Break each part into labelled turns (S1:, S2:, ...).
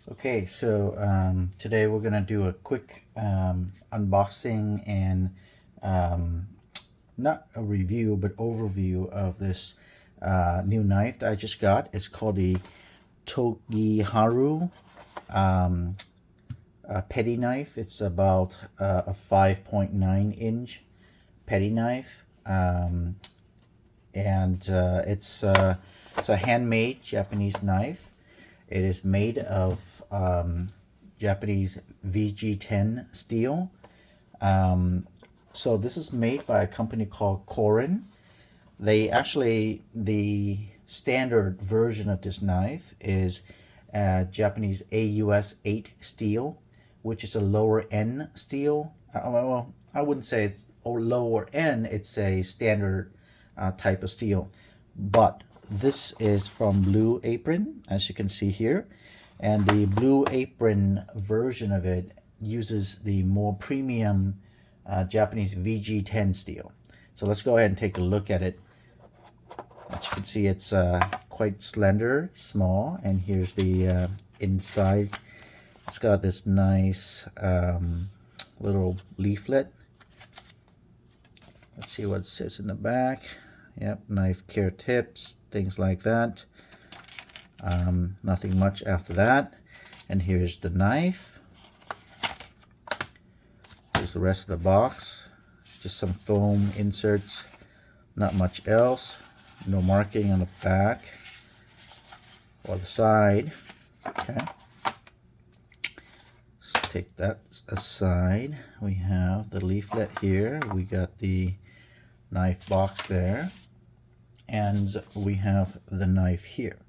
S1: Okay, so today we're gonna do a quick unboxing and not a review but overview of this new knife that I just got. It's called the Togiharu petty knife. It's about a 5.9-inch petty knife, and it's a handmade Japanese knife. It is made of Japanese VG10 steel. So this is made by a company called Korin. The standard version of this knife is Japanese AUS 8 steel, which is a lower end steel. Well, I wouldn't say it's lower end, it's a standard type of steel. But this is from Blue Apron, as you can see here. And the Blue Apron version of it uses the more premium Japanese VG10 steel. So let's go ahead and take a look at it. As you can see, it's quite slender, small, and here's the inside. It's got this nice little leaflet. Let's see what it says in the back. Yep, knife care tips, things like that. Nothing much after that. And here's the knife. Here's the rest of the box. Just some foam inserts, not much else. No marking on the back or the side. Okay. Let's take that aside. We have the leaflet here. We got the knife box there. And we have the knife here.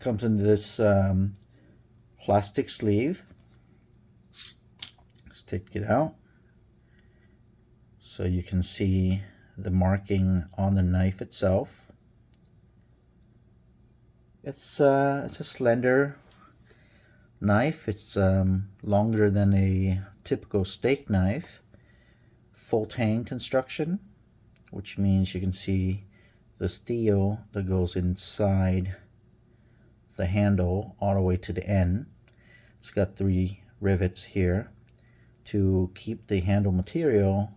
S1: Comes in this plastic sleeve. Let's take it out so you can see the marking on the knife itself. It's a slender knife. It's longer than a typical steak knife. Full tang construction, which means you can see the steel that goes inside the handle all the way to the end. It's got 3 rivets here to keep the handle material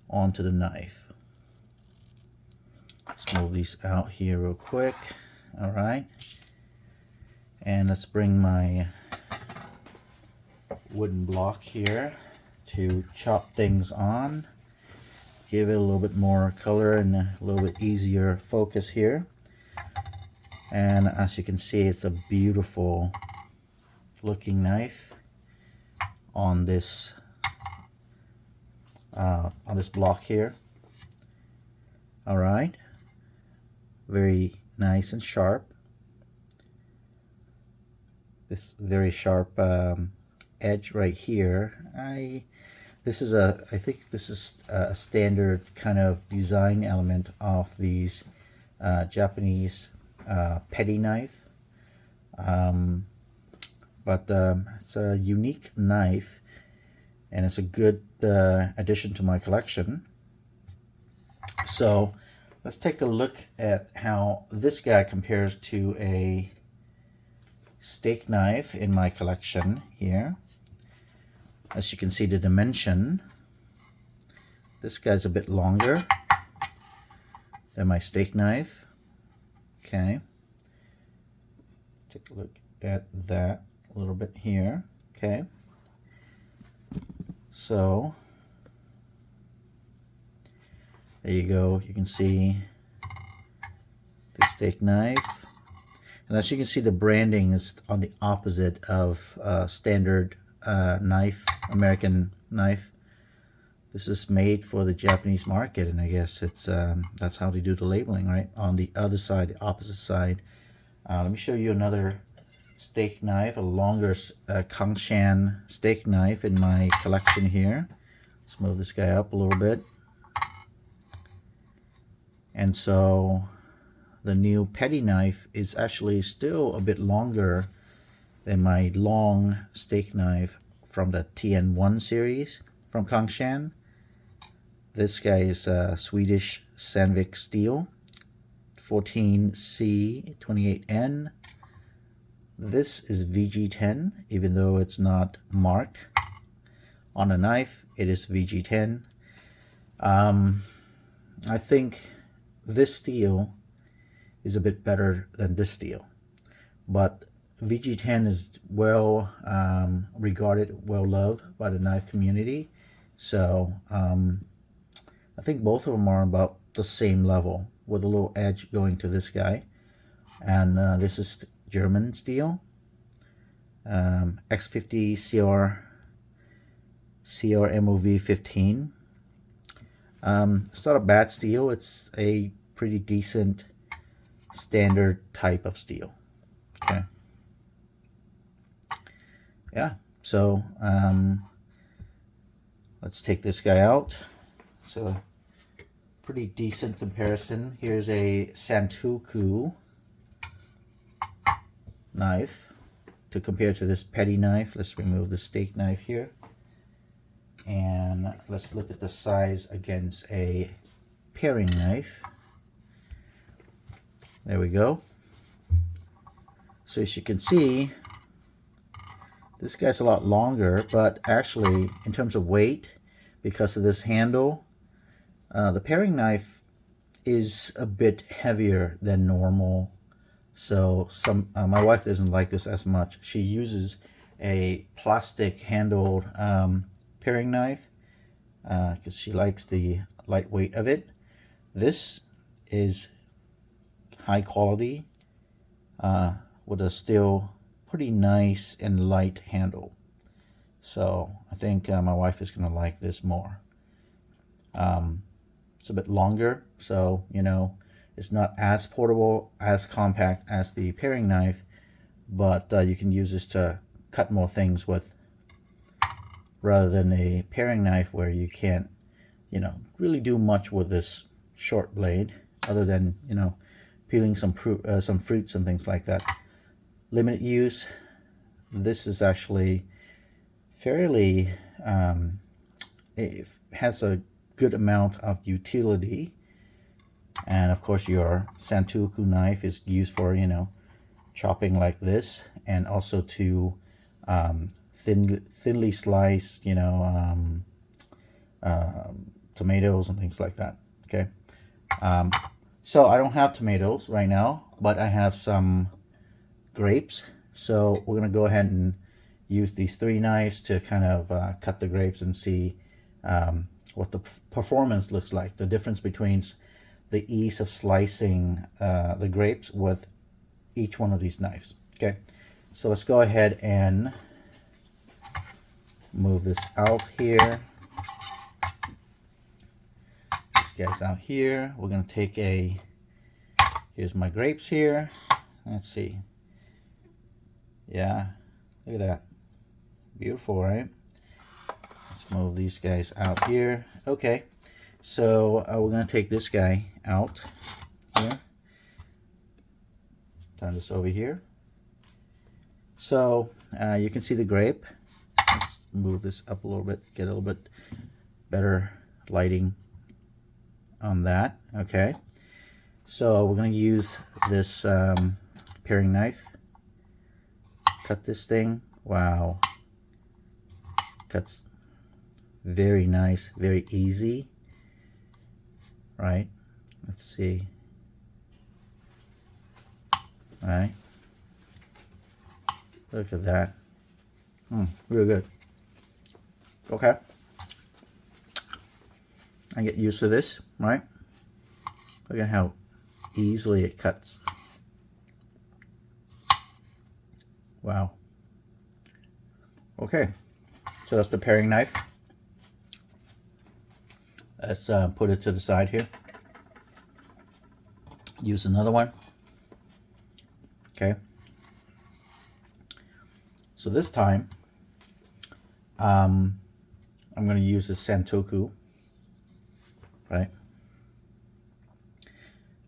S1: onto the knife. Let's move these out here real quick. All right, and let's bring my wooden block here to chop things on. Give it a little bit more color and a little bit easier focus here. And as you can see, it's a beautiful looking knife on this block here. All right, very nice and sharp. This very sharp edge right here. I think this is a standard kind of design element of these Japanese petty knife. But it's a unique knife, and it's a good addition to my collection. So let's take a look at how this guy compares to a steak knife in my collection here. As you can see, the dimension, this guy's a bit longer than my steak knife. Okay, take a look at that a little bit here. Okay, so there you go. You can see the steak knife, and as you can see, the branding is on the opposite of standard knife, American knife. This is made for the Japanese market, and I guess it's that's how they do the labeling, right? On the other side, the opposite side. Let me show you another steak knife, a longer Kangshan steak knife in my collection here. Let's move this guy up a little bit. And so the new petty knife is actually still a bit longer than my long steak knife from the TN1 series from Kangshan. This guy is Swedish Sandvik steel, 14C28N. This is VG10, even though it's not marked on the knife. It is VG10. I think this steel is a bit better than this steel, but VG10 is well regarded, well loved by the knife community. So I think both of them are about the same level, with a little edge going to this guy. And this is German steel, X50 CR MOV 15. It's not a bad steel. It's a pretty decent standard type of steel. Okay. Yeah. So let's take this guy out. So pretty decent comparison. Here's a Santoku knife to compare to this petty knife. Let's remove the steak knife here, and let's look at the size against a paring knife. There we go. So as you can see, this guy's a lot longer, but actually in terms of weight, because of this handle, the paring knife is a bit heavier than normal. So my wife doesn't like this as much. She uses a plastic handled paring knife because she likes the lightweight of it. This is high quality with a still pretty nice and light handle. So I think my wife is going to like this more. It's a bit longer, so you know, it's not as portable, as compact as the paring knife, but you can use this to cut more things with, rather than a paring knife where you can't, you know, really do much with this short blade, other than, you know, peeling some fruits and things like that. Limited use. This is actually fairly, it has a good amount of utility. And of course your Santoku knife is used for, you know, chopping like this, and also to thinly slice, you know, tomatoes and things like that. Okay. So I don't have tomatoes right now, but I have some grapes. So we're going to go ahead and use these 3 knives to kind of cut the grapes and see what the performance looks like, the difference between the ease of slicing the grapes with each one of these knives. Okay, so let's go ahead and move this out here. This guy's out here. We're going to take here's my grapes here. Let's see. Yeah, look at that. Beautiful, right? Let's move these guys out here. Okay, so we're going to take this guy out here. Turn this over here. So you can see the grape. Let's move this up a little bit, get a little bit better lighting on that. Okay, so we're going to use this paring knife. Cut this thing. Wow, cuts very nice, very easy, right? Let's see. All right, look at that. Really good. Okay, I get used to this, right? Look at how easily it cuts. Wow. Okay, so that's the paring knife. Let's put it to the side here. Use another one. Okay. So this time, I'm going to use the Santoku, right?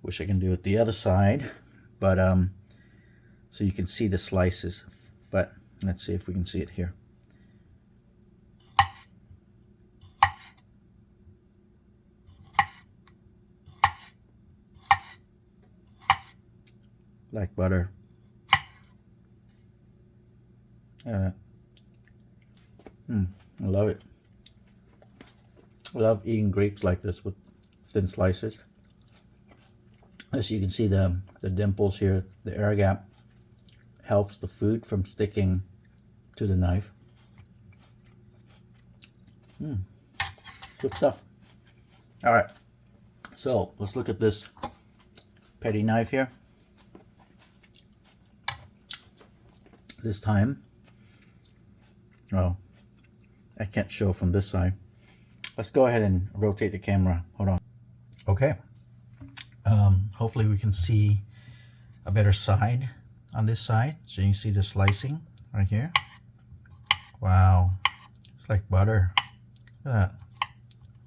S1: Wish I can do it the other side, but so you can see the slices. But let's see if we can see it here. Like butter. I love it. I love eating grapes like this with thin slices. As you can see, the dimples here, the air gap helps the food from sticking to the knife. Good stuff. All right, so let's look at this petty knife here. This time, oh, I can't show from this side. Let's go ahead and rotate the camera. Hold on. Okay. Hopefully we can see a better side on this side. So you can see the slicing right here. Wow. It's like butter. Look at that.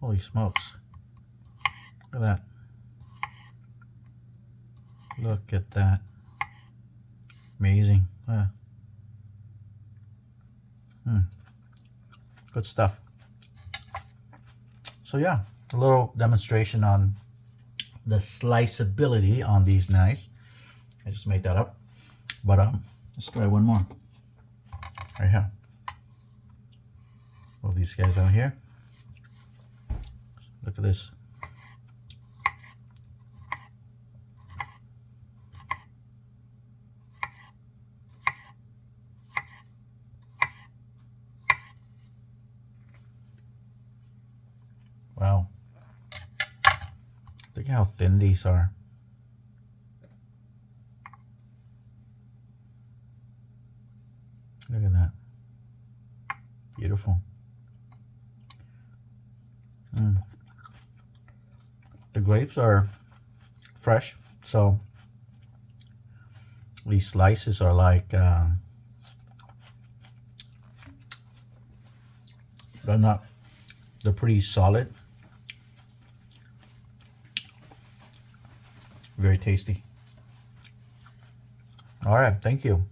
S1: Holy smokes. Look at that. Look at that. Amazing. Good stuff. So yeah, a little demonstration on the sliceability on these knives. I just made that up, but let's try one more. Right here. All these guys out here. Look at this. Wow. Look how thin these are. Look at that. Beautiful. The grapes are fresh, so these slices are like they're pretty solid. Very tasty. All right, thank you.